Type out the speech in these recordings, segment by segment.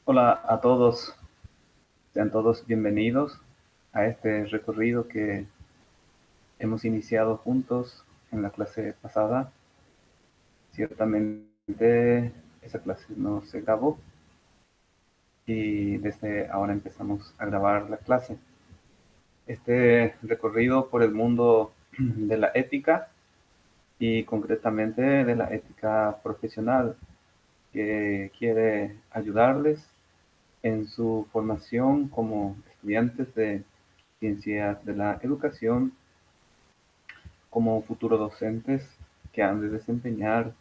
Hola a todos, sean todos bienvenidos a este recorrido que hemos iniciado juntos en la clase pasada. Ciertamente esa clase no se grabó y desde ahora empezamos a grabar la clase. Este recorrido por el mundo de la ética y concretamente de la ética profesional que quiere ayudarles en su formación como estudiantes de ciencias de la educación, como futuros docentes que han de desempeñar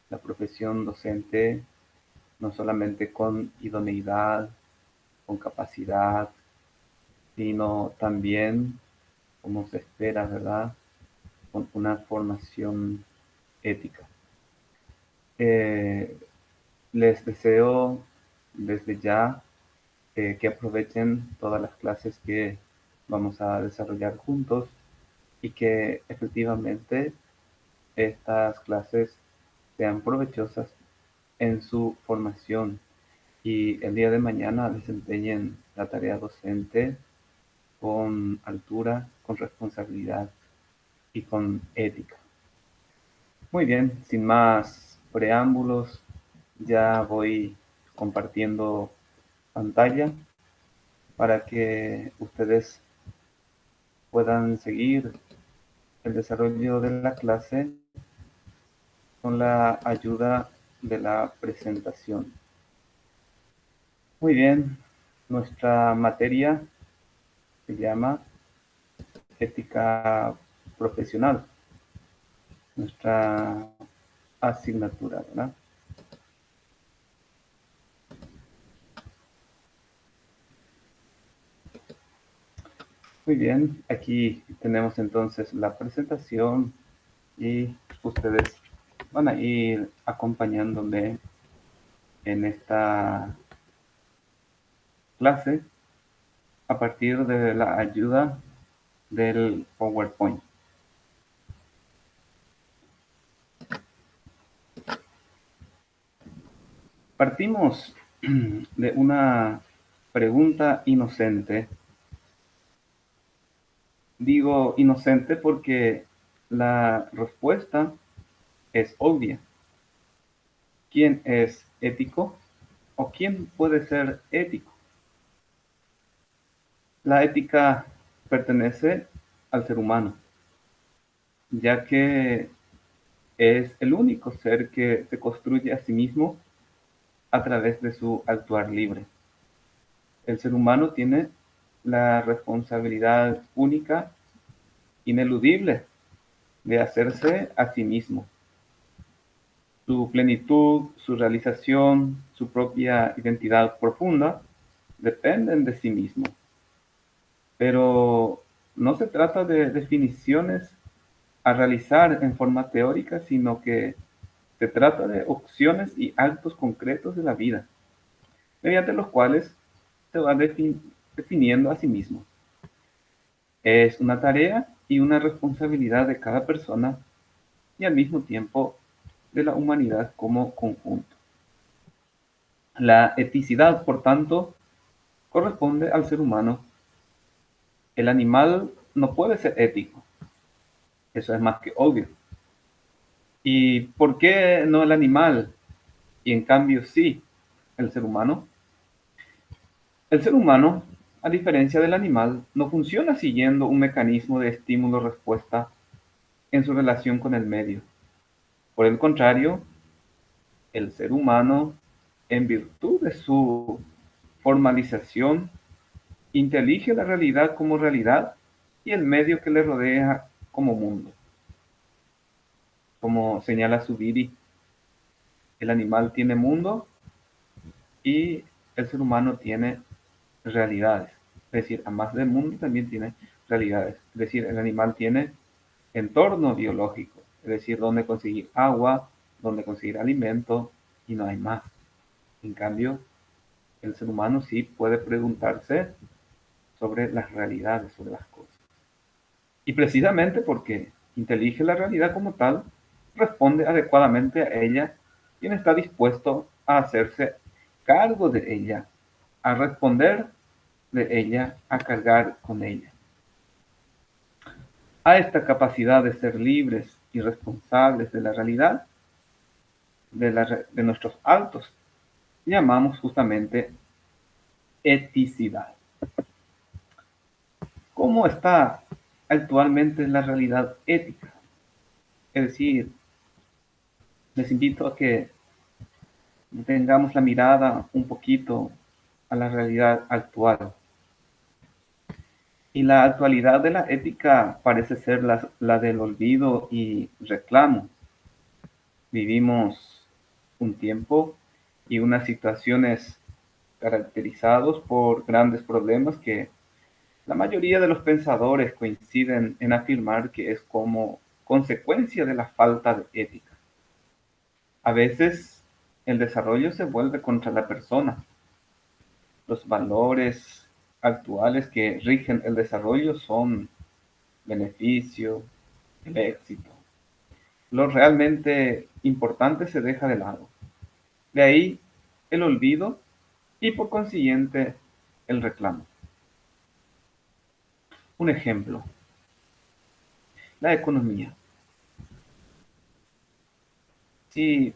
la profesión docente no solamente con idoneidad, con capacidad, sino también, como se espera, ¿verdad?, con una formación ética. Eh, Les deseo desde ya que aprovechen todas las clases que vamos a desarrollar juntos y que efectivamente estas clases sean provechosas en su formación y el día de mañana desempeñen la tarea docente con altura, con responsabilidad y con ética. Muy bien, sin más preámbulos, ya voy compartiendo pantalla para que ustedes puedan seguir el desarrollo de la clase con la ayuda de la presentación. Muy bien, nuestra materia se llama ética profesional, nuestra asignatura, ¿verdad? Muy bien, aquí tenemos entonces la presentación y ustedes van a ir acompañándome en esta clase a partir de la ayuda del PowerPoint. Partimos de una pregunta inocente. Digo inocente porque la respuesta es obvia. ¿Quién es ético o quién puede ser ético? La ética pertenece al ser humano, ya que es el único ser que se construye a sí mismo a través de su actuar libre. El ser humano tiene la responsabilidad única, ineludible, de hacerse a sí mismo. Su plenitud, su realización, su propia identidad profunda dependen de sí mismo. Pero no se trata de definiciones a realizar en forma teórica, sino que se trata de opciones y actos concretos de la vida, mediante los cuales se va definiendo a sí mismo. Es una tarea y una responsabilidad de cada persona y al mismo tiempo de la humanidad como conjunto. La eticidad, por tanto, corresponde al ser humano. El animal no puede ser ético, eso es más que obvio. ¿Y por qué no el animal y en cambio sí el ser humano? El ser humano, a diferencia del animal, no funciona siguiendo un mecanismo de estímulo-respuesta en su relación con el medio. Por el contrario, el ser humano, en virtud de su formalización, intelige la realidad como realidad y el medio que le rodea como mundo. Como señala Zubiri, el animal tiene mundo y el ser humano tiene realidades. Es decir, además del mundo también tiene realidades. Es decir, el animal tiene entorno biológico, es decir, donde conseguir agua, donde conseguir alimento y no hay más. En cambio, el ser humano sí puede preguntarse sobre las realidades, sobre las cosas. Y precisamente porque intelige la realidad como tal, responde adecuadamente a ella quien está dispuesto a hacerse cargo de ella, a responder de ella, a cargar con ella. A esta capacidad de ser libres y responsables de la realidad, de nuestros actos, llamamos justamente eticidad. ¿Cómo está actualmente la realidad ética? Es decir, les invito a que tengamos la mirada un poquito a la realidad actual. Y la actualidad de la ética parece ser la del olvido y reclamo. Vivimos un tiempo y unas situaciones caracterizados por grandes problemas que la mayoría de los pensadores coinciden en afirmar que es como consecuencia de la falta de ética. A veces el desarrollo se vuelve contra la persona. Los valores actuales que rigen el desarrollo son beneficio, el éxito. Lo realmente importante se deja de lado. De ahí el olvido y por consiguiente el reclamo. Un ejemplo, la economía. Si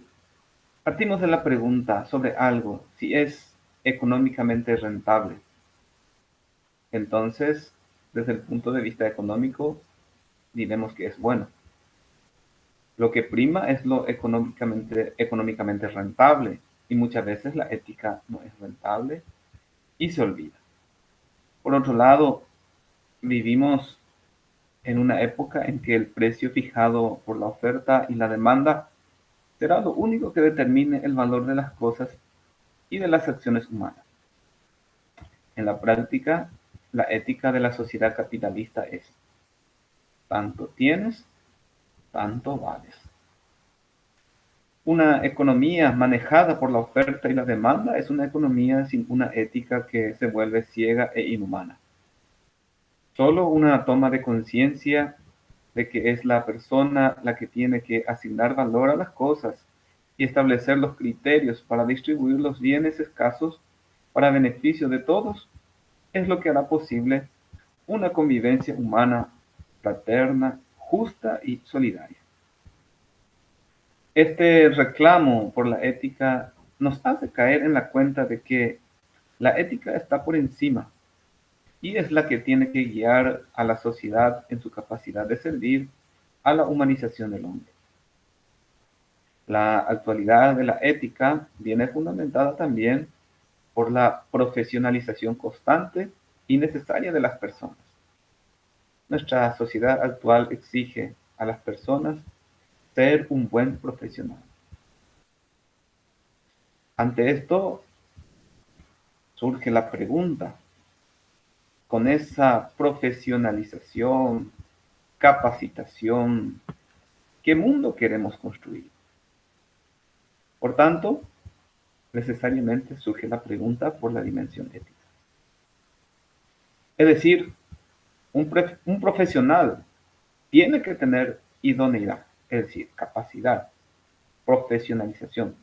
partimos de la pregunta sobre algo, si es económicamente rentable, entonces desde el punto de vista económico diremos que es bueno. Lo que prima es lo económicamente rentable y muchas veces la ética no es rentable y se olvida. Por otro lado, vivimos en una época en que el precio fijado por la oferta y la demanda será lo único que determine el valor de las cosas y de las acciones humanas. En la práctica, la ética de la sociedad capitalista es: tanto tienes, tanto vales. Una economía manejada por la oferta y la demanda es una economía sin una ética que se vuelve ciega e inhumana. Solo una toma de conciencia de que es la persona la que tiene que asignar valor a las cosas y establecer los criterios para distribuir los bienes escasos para beneficio de todos, es lo que hará posible una convivencia humana fraterna, justa y solidaria. Este reclamo por la ética nos hace caer en la cuenta de que la ética está por encima y es la que tiene que guiar a la sociedad en su capacidad de servir a la humanización del hombre. La actualidad de la ética viene fundamentada también por la profesionalización constante y necesaria de las personas. Nuestra sociedad actual exige a las personas ser un buen profesional. Ante esto surge la pregunta: con esa profesionalización, capacitación, ¿qué mundo queremos construir? Por tanto, necesariamente surge la pregunta por la dimensión ética. Es decir, un profesional tiene que tener idoneidad, es decir, capacidad, profesionalización.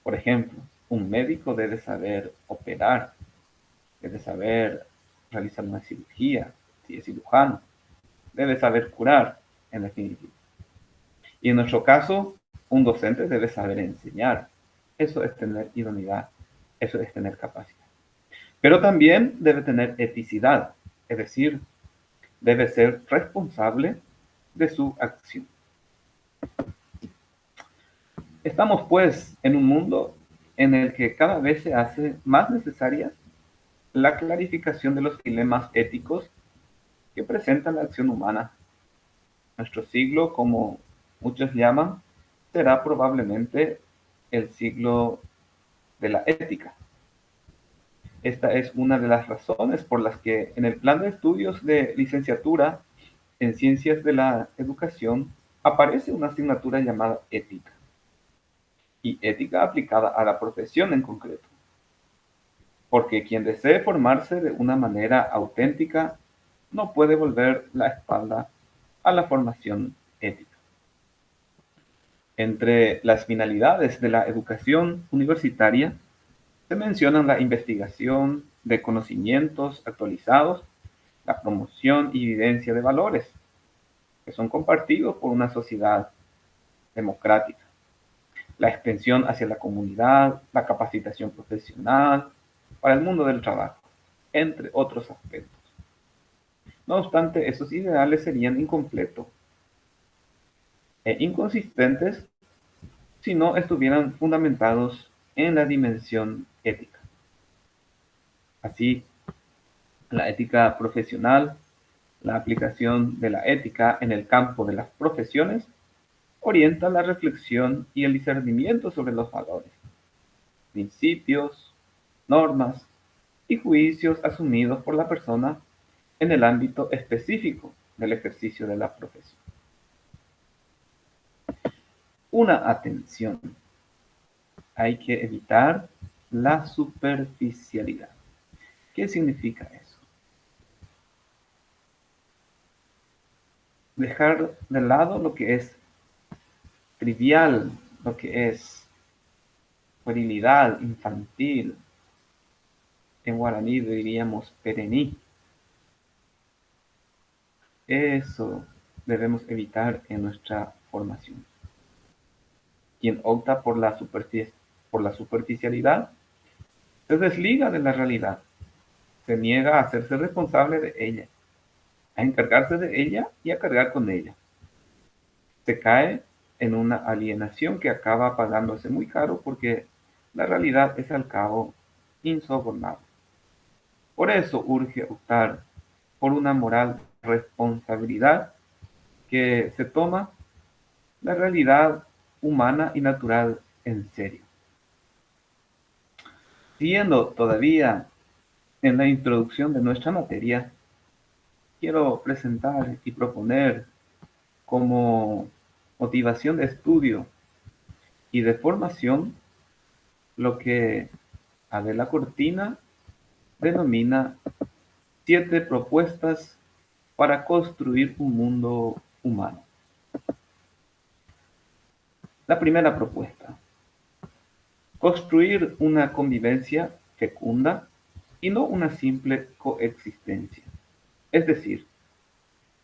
Por ejemplo, un médico debe saber operar, debe saber realizar una cirugía, si es cirujano, debe saber curar, en definitiva. Y en nuestro caso, un docente debe saber enseñar. Eso es tener idoneidad, eso es tener capacidad. Pero también debe tener eticidad, es decir, debe ser responsable de su acción. Estamos pues en un mundo en el que cada vez se hace más necesaria la clarificación de los dilemas éticos que presenta la acción humana. Nuestro siglo, como muchos llaman, será probablemente el siglo de la ética. Esta es una de las razones por las que en el plan de estudios de licenciatura en ciencias de la educación aparece una asignatura llamada ética, y ética aplicada a la profesión en concreto, porque quien desee formarse de una manera auténtica no puede volver la espalda a la formación ética. Entre las finalidades de la educación universitaria Se mencionan la investigación de conocimientos actualizados, la promoción y vivencia de valores que son compartidos por una sociedad democrática, la extensión hacia la comunidad, la capacitación profesional para el mundo del trabajo, entre otros aspectos. No obstante, esos ideales serían incompletos e inconsistentes si no estuvieran fundamentados en la dimensión ética. Así, la ética profesional, la aplicación de la ética en el campo de las profesiones, orienta la reflexión y el discernimiento sobre los valores, principios, normas y juicios asumidos por la persona en el ámbito específico del ejercicio de la profesión. Una atención. Hay que evitar la superficialidad. ¿Qué significa eso? Dejar de lado lo que es trivial, lo que es puerilidad, infantil. En guaraní diríamos perení. Eso debemos evitar en nuestra formación. Quien opta por la superficialidad se desliga de la realidad, se niega a hacerse responsable de ella, a encargarse de ella y a cargar con ella. Se cae en una alienación que acaba pagándose muy caro porque la realidad es al cabo insobornable. Por eso urge optar por una moral responsabilidad que se toma la realidad humana y natural en serio. Siguiendo todavía en la introducción de nuestra materia, quiero presentar y proponer como motivación de estudio y de formación lo que Adela Cortina denomina 7 propuestas para construir un mundo humano. La primera propuesta: construir una convivencia fecunda y no una simple coexistencia. Es decir,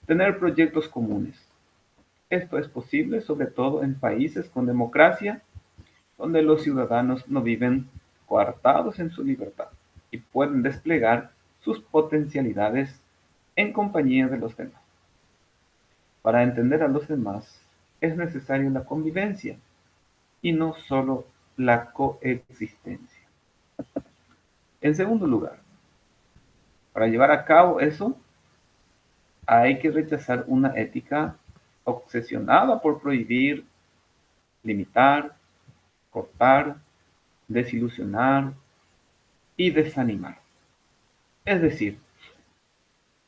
tener proyectos comunes. Esto es posible sobre todo en países con democracia, donde los ciudadanos no viven coartados en su libertad y pueden desplegar sus potencialidades en compañía de los demás. Para entender a los demás es necesaria la convivencia y no solo la coexistencia. En segundo lugar, para llevar a cabo eso, hay que rechazar una ética obsesionada por prohibir, limitar, cortar, desilusionar y desanimar. Es decir,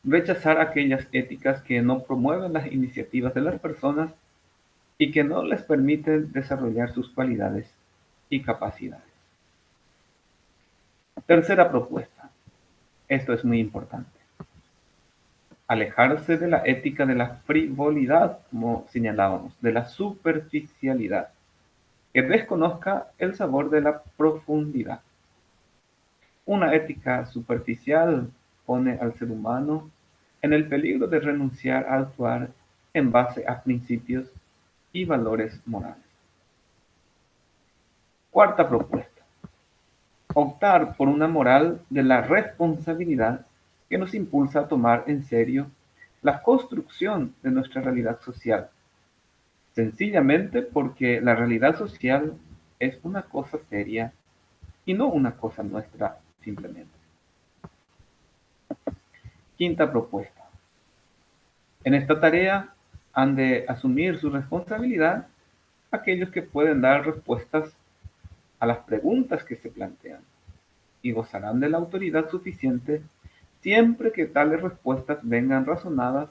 rechazar aquellas éticas que no promueven las iniciativas de las personas y que no les permiten desarrollar sus cualidades y capacidades. Tercera propuesta. Esto es muy importante. Alejarse de la ética de la frivolidad, como señalábamos, de la superficialidad, que desconozca el sabor de la profundidad. Una ética superficial pone al ser humano en el peligro de renunciar a actuar en base a principios y valores morales. Cuarta propuesta: optar por una moral de la responsabilidad que nos impulsa a tomar en serio la construcción de nuestra realidad social, sencillamente porque la realidad social es una cosa seria y no una cosa nuestra simplemente. Quinta propuesta: en esta tarea han de asumir su responsabilidad aquellos que pueden dar respuestas a las preguntas que se plantean y gozarán de la autoridad suficiente siempre que tales respuestas vengan razonadas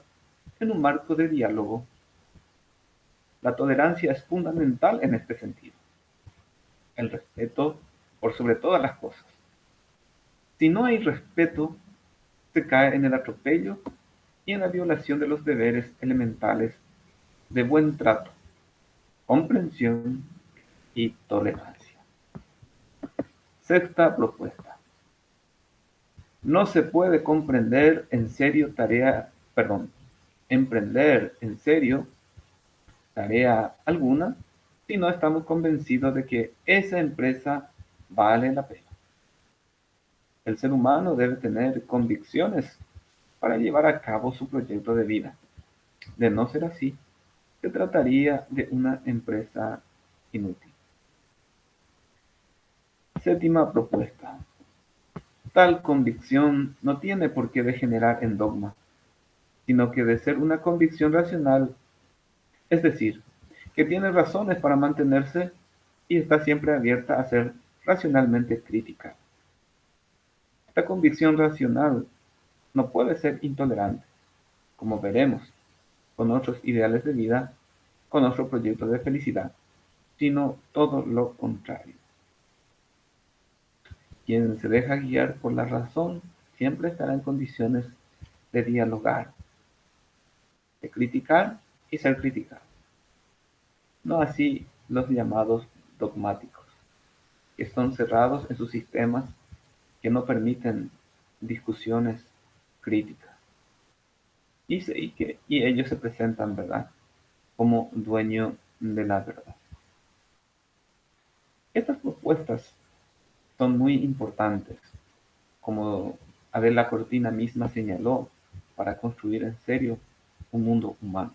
en un marco de diálogo. La tolerancia es fundamental en este sentido. El respeto por sobre todas las cosas. Si no hay respeto, se cae en el atropello y en la violación de los deberes elementales de buen trato, comprensión y tolerancia. Sexta propuesta. No se puede emprender en serio tarea alguna si no estamos convencidos de que esa empresa vale la pena. El ser humano debe tener convicciones para llevar a cabo su proyecto de vida. De no ser así, se trataría de una empresa inútil. Séptima propuesta. Tal convicción no tiene por qué degenerar en dogma, sino que de ser una convicción racional, es decir, que tiene razones para mantenerse y está siempre abierta a ser racionalmente crítica. Esta convicción racional no puede ser intolerante, como veremos, con otros ideales de vida, con otros proyectos de felicidad, sino todo lo contrario. Quien se deja guiar por la razón siempre estará en condiciones de dialogar, de criticar y ser criticado. No así los llamados dogmáticos, que son cerrados en sus sistemas que no permiten discusiones críticas. Y ellos se presentan, ¿verdad?, como dueño de la verdad. Estas propuestas son muy importantes, como Adela Cortina misma señaló, para construir en serio un mundo humano.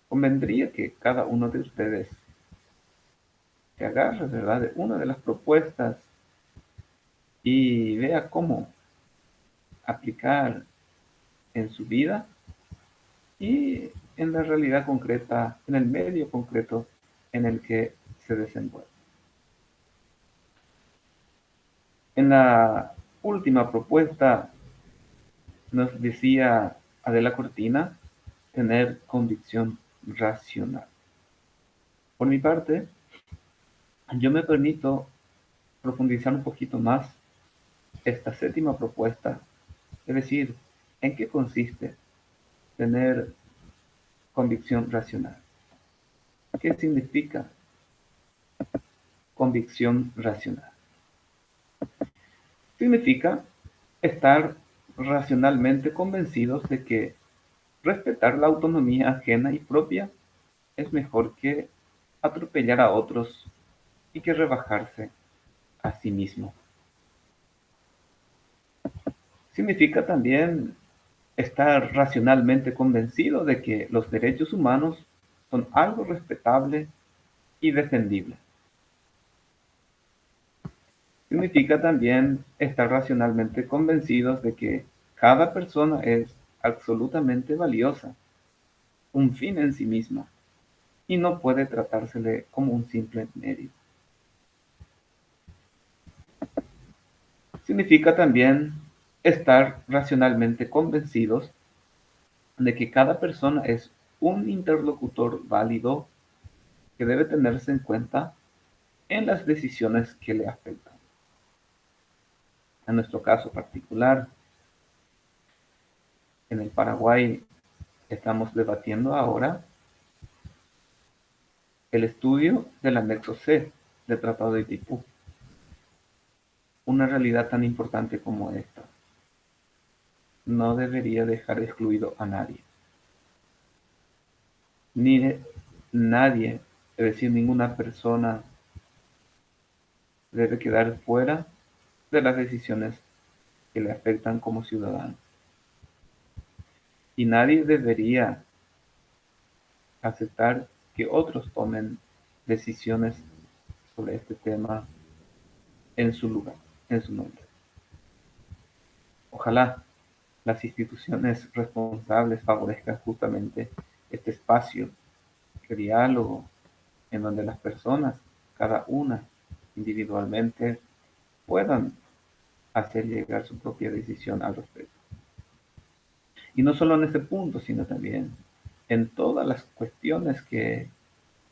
Convendría que cada uno de ustedes se agarre, ¿verdad?, de una de las propuestas y vea cómo aplicar en su vida y en la realidad concreta, en el medio concreto en el que se desenvuelve. En la última propuesta nos decía Adela Cortina tener convicción racional. Por mi parte, yo me permito profundizar un poquito más esta séptima propuesta, es decir, ¿en qué consiste tener convicción racional? ¿Qué significa convicción racional? Significa estar racionalmente convencidos de que respetar la autonomía ajena y propia es mejor que atropellar a otros y que rebajarse a sí mismo. Significa también estar racionalmente convencido de que los derechos humanos son algo respetable y defendible. Significa también estar racionalmente convencidos de que cada persona es absolutamente valiosa, un fin en sí misma, y no puede tratársele como un simple medio. Significa también estar racionalmente convencidos de que cada persona es un interlocutor válido que debe tenerse en cuenta en las decisiones que le afectan. En nuestro caso particular, en el Paraguay, estamos debatiendo ahora el estudio del anexo C del Tratado de Itiipú. Una realidad tan importante como esta no debería dejar excluido a nadie. Ni nadie, es decir, ninguna persona debe quedar fuera de las decisiones que le afectan como ciudadano. Y nadie debería aceptar que otros tomen decisiones sobre este tema en su lugar, en su nombre. Ojalá las instituciones responsables favorezcan justamente este espacio de diálogo en donde las personas, cada una individualmente, puedan hacer llegar su propia decisión al respecto. Y no solo en este punto, sino también en todas las cuestiones que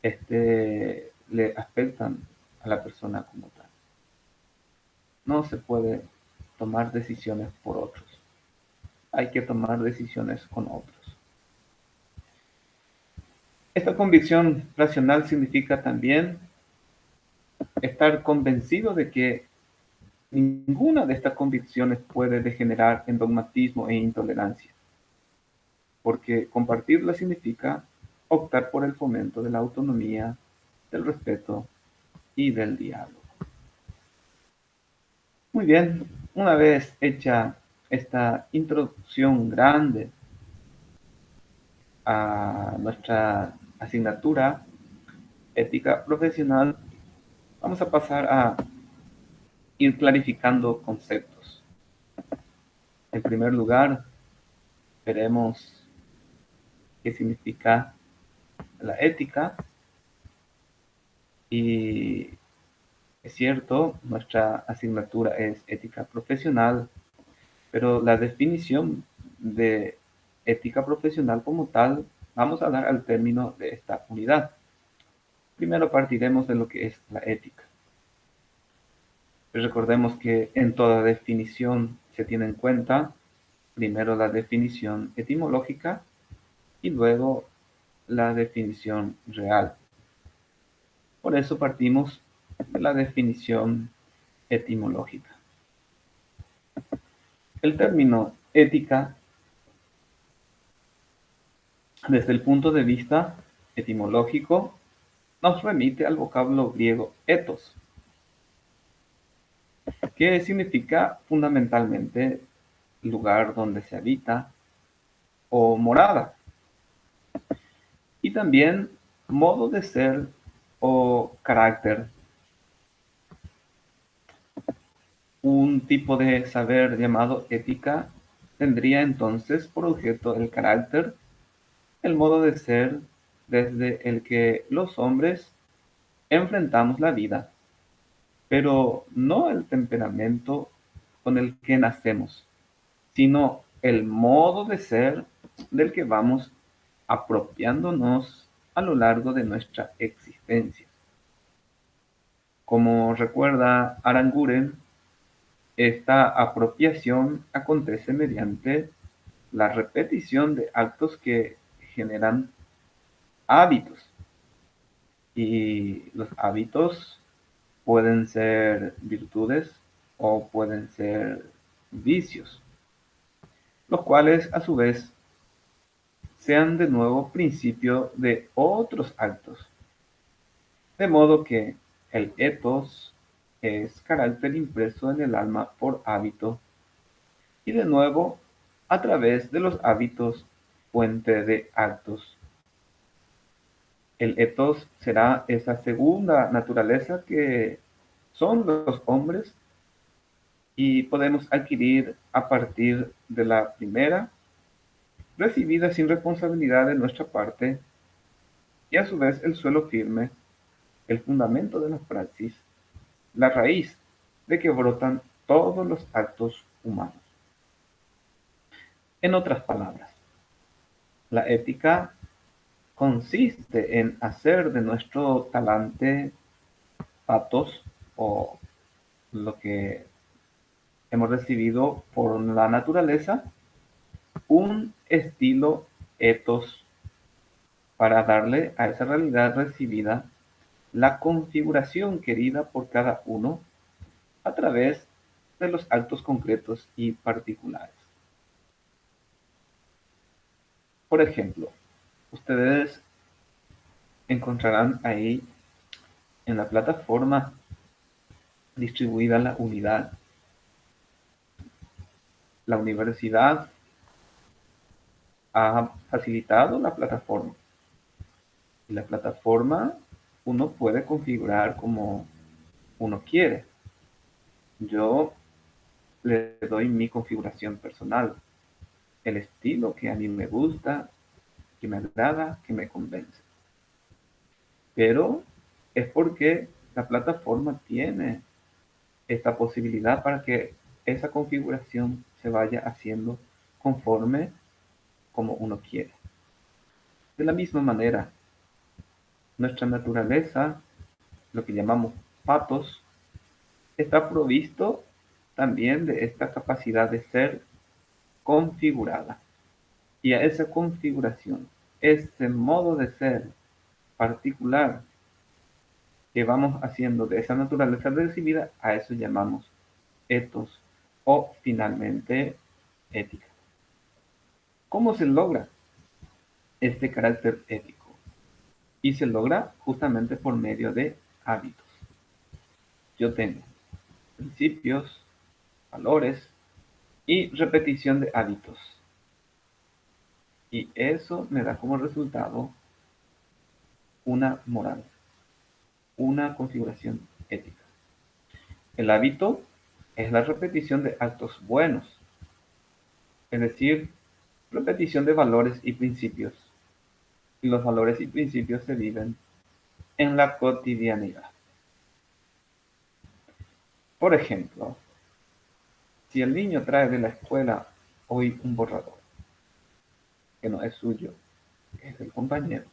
le afectan a la persona como tal. No se puede tomar decisiones por otros. Hay que tomar decisiones con otros. Esta convicción racional significa también estar convencido de que ninguna de estas convicciones puede degenerar en dogmatismo e intolerancia, porque compartirla significa optar por el fomento de la autonomía, del respeto y del diálogo. Muy bien, una vez hecha esta introducción grande a nuestra asignatura ética profesional, vamos a pasar a ir clarificando conceptos. En primer lugar, veremos qué significa la ética y es cierto, nuestra asignatura es ética profesional, pero la definición de ética profesional como tal, vamos a dar al término de esta unidad. Primero partiremos de lo que es la ética. Recordemos que en toda definición se tiene en cuenta primero la definición etimológica y luego la definición real. Por eso partimos de la definición etimológica. El término ética, desde el punto de vista etimológico, nos remite al vocablo griego ethos, que significa fundamentalmente lugar donde se habita o morada, y también modo de ser o carácter. Un tipo de saber llamado ética tendría entonces por objeto el carácter, el modo de ser desde el que los hombres enfrentamos la vida, pero no el temperamento con el que nacemos, sino el modo de ser del que vamos apropiándonos a lo largo de nuestra existencia. Como recuerda Aranguren, esta apropiación acontece mediante la repetición de actos que generan hábitos. Y los hábitos pueden ser virtudes o pueden ser vicios, los cuales a su vez sean de nuevo principio de otros actos. De modo que el ethos es carácter impreso en el alma por hábito y de nuevo a través de los hábitos fuente de actos. El ethos será esa segunda naturaleza que son los hombres y podemos adquirir a partir de la primera, recibida sin responsabilidad de nuestra parte, y a su vez el suelo firme, el fundamento de la praxis, la raíz de que brotan todos los actos humanos. En otras palabras, la ética consiste en hacer de nuestro talante patos o lo que hemos recibido por la naturaleza, un estilo ethos para darle a esa realidad recibida la configuración querida por cada uno a través de los actos concretos y particulares. Por ejemplo, ustedes encontrarán ahí en la plataforma distribuida la unidad. La universidad ha facilitado la plataforma. Y la plataforma uno puede configurar como uno quiere. Yo le doy mi configuración personal, el estilo que a mí me gusta, que me agrada, que me convence. Pero es porque la plataforma tiene esta posibilidad para que esa configuración se vaya haciendo conforme como uno quiere. De la misma manera, nuestra naturaleza, lo que llamamos patos, está provisto también de esta capacidad de ser configurada. Y a esa configuración, ese modo de ser particular, que vamos haciendo de esa naturaleza recibida, a eso llamamos ethos o finalmente ética. ¿Cómo se logra este carácter ético? Y se logra justamente por medio de hábitos. Yo tengo principios, valores y repetición de hábitos. Y eso me da como resultado una moral, una configuración ética. El hábito es la repetición de actos buenos, es decir, repetición de valores y principios. Y los valores y principios se viven en la cotidianidad. Por ejemplo, si el niño trae de la escuela hoy un borrador, que no es suyo, es del compañero,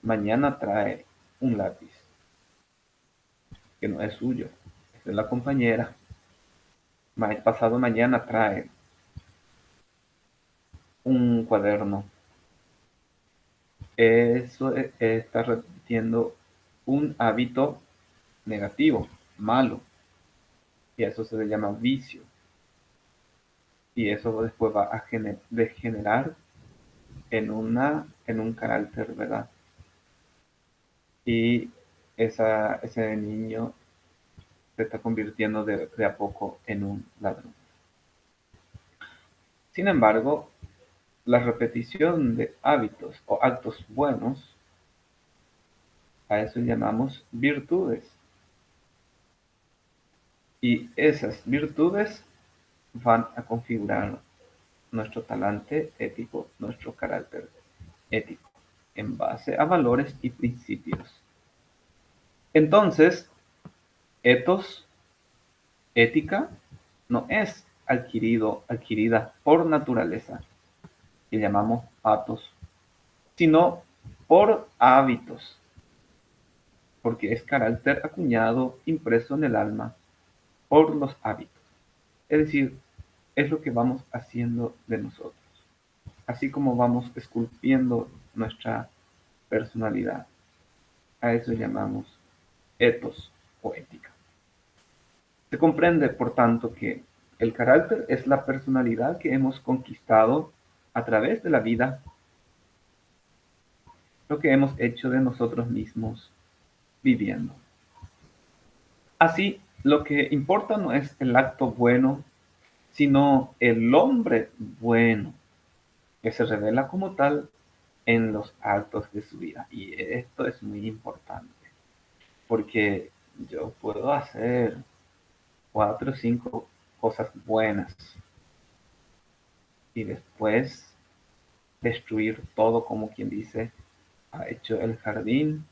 mañana trae un lápiz, que no es suyo, es de la compañera, pasado mañana trae un cuaderno, eso está repitiendo un hábito negativo, malo, y a eso se le llama vicio. Y eso después va a degenerar en un carácter, ¿verdad? Y ese niño se está convirtiendo de a poco en un ladrón. Sin embargo, la repetición de hábitos o actos buenos, a eso llamamos virtudes. Y esas virtudes van a configurar nuestro talante ético, nuestro carácter ético, en base a valores y principios. Entonces, ethos, ética, no es adquirida por naturaleza, que llamamos patos, sino por hábitos, porque es carácter acuñado, impreso en el alma por los hábitos. Es decir, es lo que vamos haciendo de nosotros, así como vamos esculpiendo nuestra personalidad. A eso llamamos ethos o ética. Se comprende, por tanto, que el carácter es la personalidad que hemos conquistado a través de la vida, lo que hemos hecho de nosotros mismos viviendo. Así, lo que importa no es el acto bueno, sino el hombre bueno, que se revela como tal en los actos de su vida. Y esto es muy importante, porque yo puedo hacer 4 o 5 cosas buenas y después destruir todo, como quien dice, ha hecho el jardín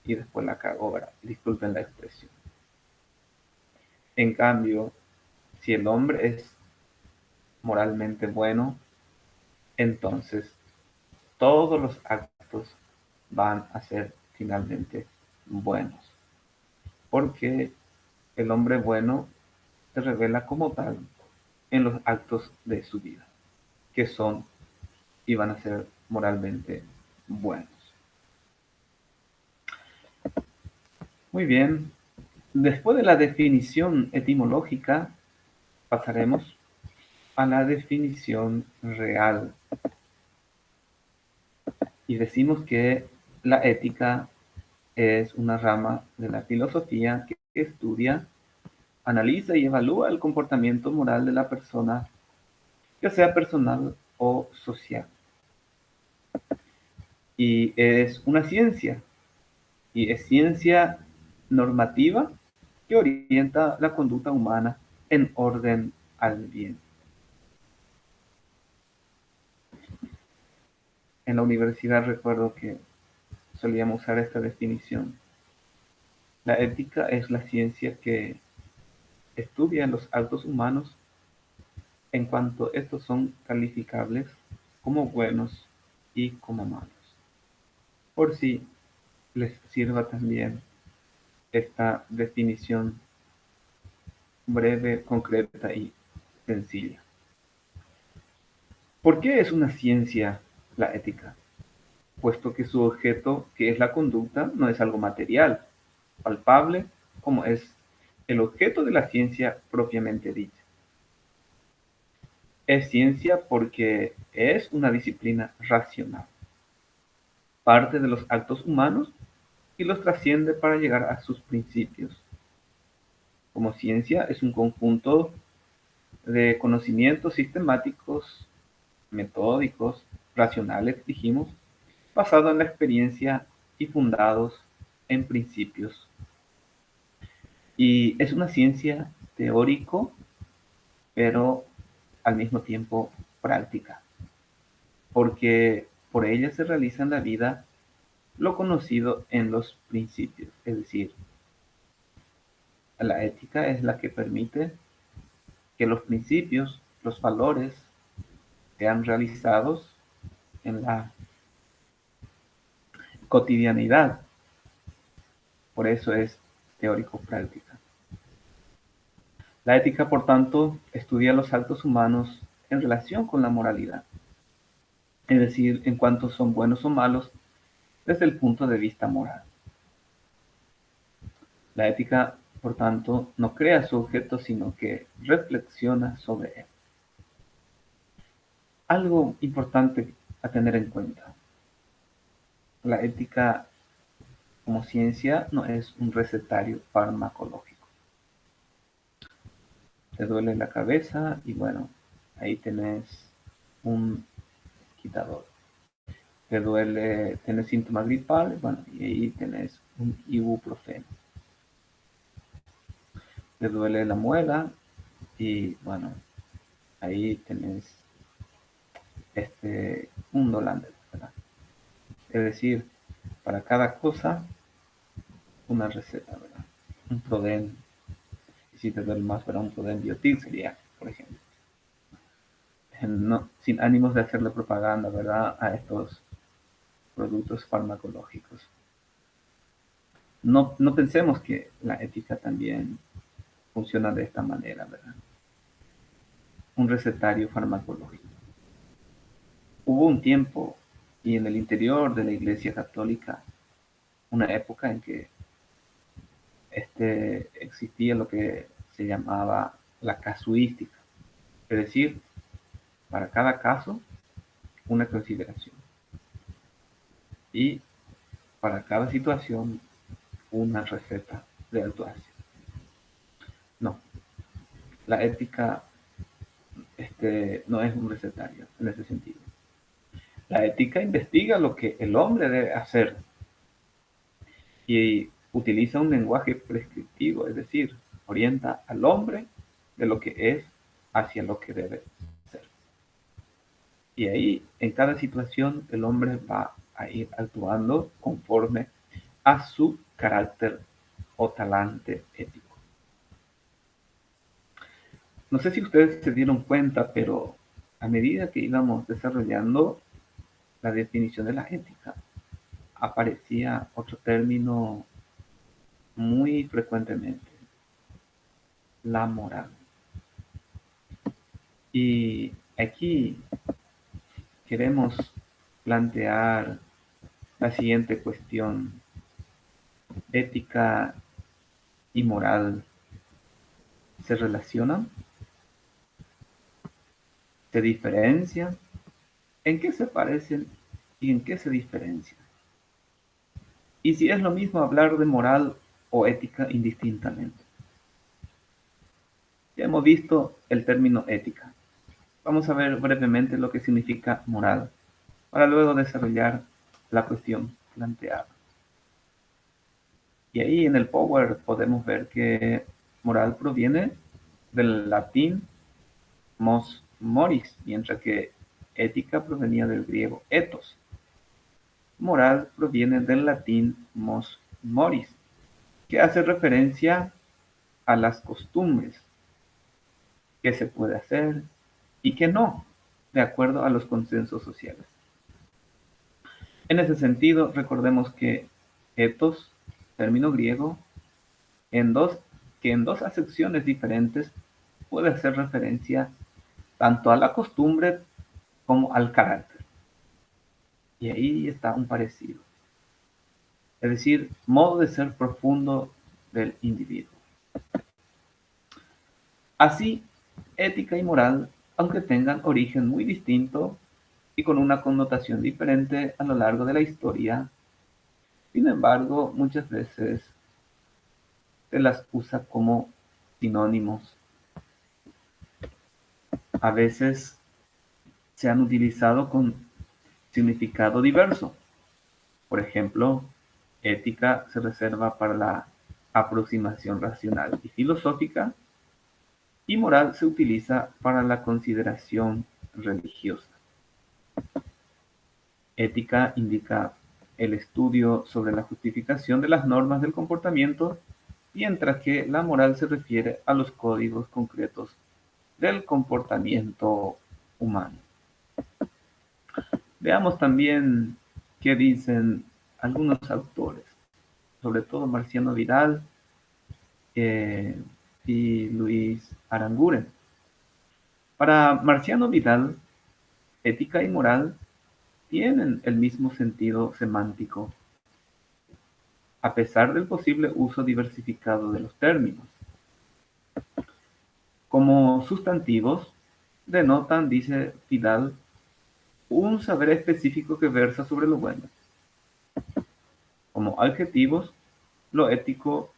y después la cagó, ¿verdad? Disculpen la expresión. En cambio, si el hombre es moralmente bueno, entonces todos los actos van a ser finalmente buenos, porque el hombre bueno se revela como tal en los actos de su vida, que son y van a ser moralmente buenos. Muy bien, después de la definición etimológica, pasaremos a la definición real. Y decimos que la ética es una rama de la filosofía que estudia, analiza y evalúa el comportamiento moral de la persona, ya sea personal o social. Y es una ciencia, y es ciencia normativa que orienta la conducta humana en orden al bien. En la universidad recuerdo que solíamos usar esta definición. La ética es la ciencia que estudia los actos humanos en cuanto estos son calificables como buenos y como malos. Por si les sirva también esta definición breve, concreta y sencilla. ¿Por qué es una ciencia la ética? puesto que su objeto, que es la conducta, no es algo material, palpable, como es el objeto de la ciencia propiamente dicha. Es ciencia porque es una disciplina racional, parte de los actos humanos y los trasciende para llegar a sus principios. Como ciencia es un conjunto de conocimientos sistemáticos, metódicos, racionales, dijimos, basados en la experiencia y fundados en principios. Y es una ciencia teórico, pero al mismo tiempo práctica, porque por ella se realiza en la vida lo conocido en los principios, es decir, la ética es la que permite que los principios, los valores, sean realizados en la cotidianidad. Por eso es teórico-práctica. La ética, por tanto, estudia los actos humanos en relación con la moralidad, es decir, en cuanto son buenos o malos desde el punto de vista moral. La ética, por tanto, no crea su objeto, sino que reflexiona sobre él. Algo importante a tener en cuenta. La ética como ciencia no es un recetario farmacológico. Te duele la cabeza y bueno, ahí tenés un quitador. Te duele, tenés síntomas gripales, bueno, y ahí tenés un ibuprofeno. Te duele la muela y bueno, ahí tenés un Dolander, ¿verdad? Es decir, para cada cosa una receta, ¿verdad? Un Proden, y si te duele más, ¿verdad? Un Proden Biotil sería, por ejemplo. No, sin ánimos de hacerle propaganda, ¿verdad? A estos productos farmacológicos. No, no pensemos que la ética también funciona de esta manera, ¿verdad? Un recetario farmacológico. Hubo un tiempo, y en el interior de la Iglesia Católica, una época en que existía lo que se llamaba la casuística, es decir, para cada caso una consideración y para cada situación una receta de actuación. No, la ética no es un recetario en ese sentido. La ética investiga lo que el hombre debe hacer y utiliza un lenguaje prescriptivo, es decir, orienta al hombre de lo que es hacia lo que debe ser. Y ahí, en cada situación, el hombre va a ir actuando conforme a su carácter o talante ético. No sé si ustedes se dieron cuenta, pero a medida que íbamos desarrollando la definición de la ética, aparecía otro término muy frecuentemente, la moral. Y aquí queremos plantear la siguiente cuestión. ¿Ética y moral se relacionan? ¿Se diferencian? ¿En qué se parecen y en qué se diferencian? Y si es lo mismo hablar de moral o ética indistintamente. Ya hemos visto el término ética. Vamos a ver brevemente lo que significa moral, para luego desarrollar la cuestión planteada. Y ahí en el Power podemos ver que moral proviene del latín mos moris, mientras que ética provenía del griego ethos. Moral proviene del latín mos moris, que hace referencia a las costumbres, que se puede hacer y que no, de acuerdo a los consensos sociales. En ese sentido, recordemos que ethos, término griego, que en dos acepciones diferentes puede hacer referencia tanto a la costumbre como al carácter. Y ahí está un parecido, es decir, modo de ser profundo del individuo. Así, ética y moral, aunque tengan origen muy distinto y con una connotación diferente a lo largo de la historia, sin embargo, muchas veces se las usa como sinónimos. A veces se han utilizado con significado diverso. Por ejemplo, ética se reserva para la aproximación racional y filosófica, y moral se utiliza para la consideración religiosa. Ética indica el estudio sobre la justificación de las normas del comportamiento, mientras que la moral se refiere a los códigos concretos del comportamiento humano. Veamos también qué dicen algunos autores, sobre todo Marciano Vidal eh, y Luis Aranguren. Para Marciano Vidal, ética y moral tienen el mismo sentido semántico, a pesar del posible uso diversificado de los términos. Como sustantivos, denotan, dice Vidal, un saber específico que versa sobre lo bueno. Como adjetivos, lo ético,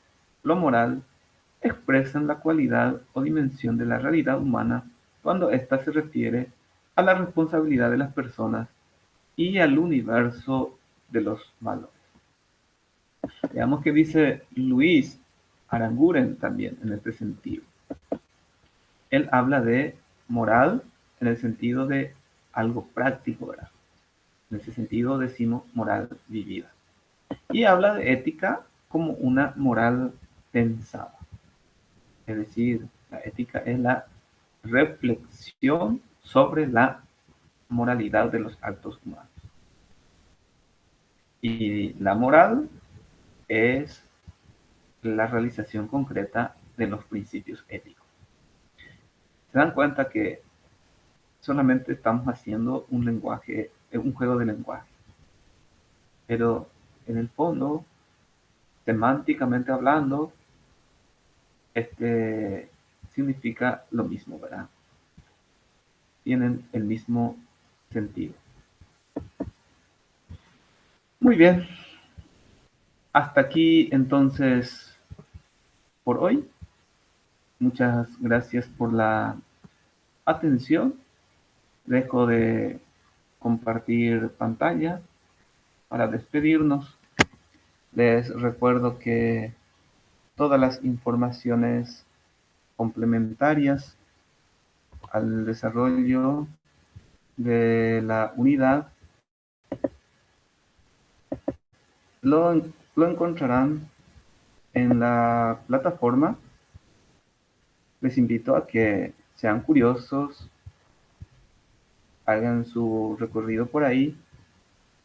lo moral, expresan la cualidad o dimensión de la realidad humana cuando ésta se refiere a la responsabilidad de las personas y al universo de los valores. Veamos qué dice Luis Aranguren también en este sentido. Él habla de moral en el sentido de algo práctico, ¿verdad? En ese sentido decimos moral vivida. Y habla de ética como una moral pensada. Es decir, la ética es la reflexión sobre la moralidad de los actos humanos. Y la moral es la realización concreta de los principios éticos. Se dan cuenta que solamente estamos haciendo un lenguaje, un juego de lenguaje, pero en el fondo, semánticamente hablando, este significa lo mismo, ¿verdad? Tienen el mismo sentido. Muy bien, hasta aquí entonces por hoy. Muchas gracias por la atención. Dejo de compartir pantalla para despedirnos. Les recuerdo que todas las informaciones complementarias al desarrollo de la unidad lo encontrarán en la plataforma. Les invito a que sean curiosos, hagan su recorrido por ahí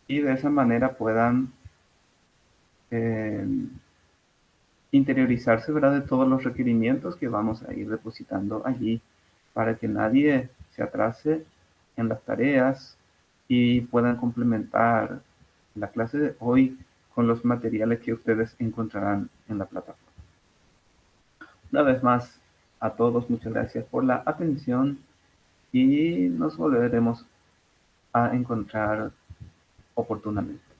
y de esa manera puedan eh, interiorizarse, ¿verdad?, de todos los requerimientos que vamos a ir depositando allí para que nadie se atrase en las tareas y puedan complementar la clase de hoy con los materiales que ustedes encontrarán en la plataforma. Una vez más, a todos muchas gracias por la atención y nos volveremos a encontrar oportunamente.